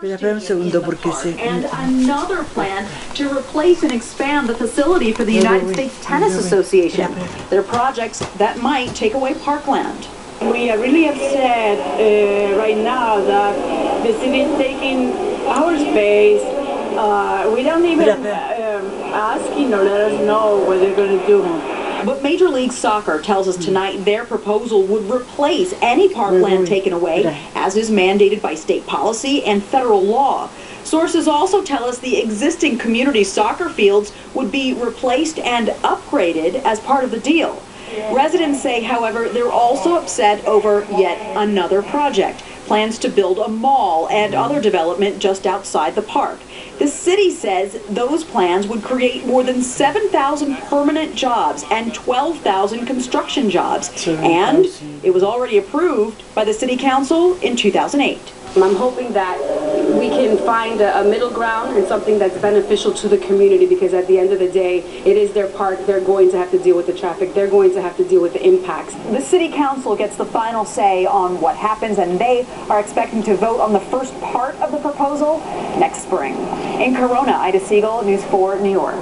Espera un segundo porque se... And another plan to replace and expand the facility for the United States Tennis Association. They're projects that might take away parkland. We are really upset right now that the city is taking our space. We don't even asking or let us know what they're going to do. But Major League Soccer tells us tonight their proposal would replace any parkland taken away, as is mandated by state policy and federal law. Sources also tell us the existing community soccer fields would be replaced and upgraded as part of the deal. Residents say, however, they're also upset over yet another project, plans to build a mall and other development just outside the park. The city says those plans would create more than 7,000 permanent jobs and 12,000 construction jobs. And it was already approved by the city council in 2008. I'm hoping that we can find a middle ground and something that's beneficial to the community, because at the end of the day, it is their park. They're going to have to deal with the traffic. They're going to have to deal with the impacts. The city council gets the final say on what happens, and they are expecting to vote on the first part of the proposal next spring. In Corona, Ida Siegel, News 4, New York.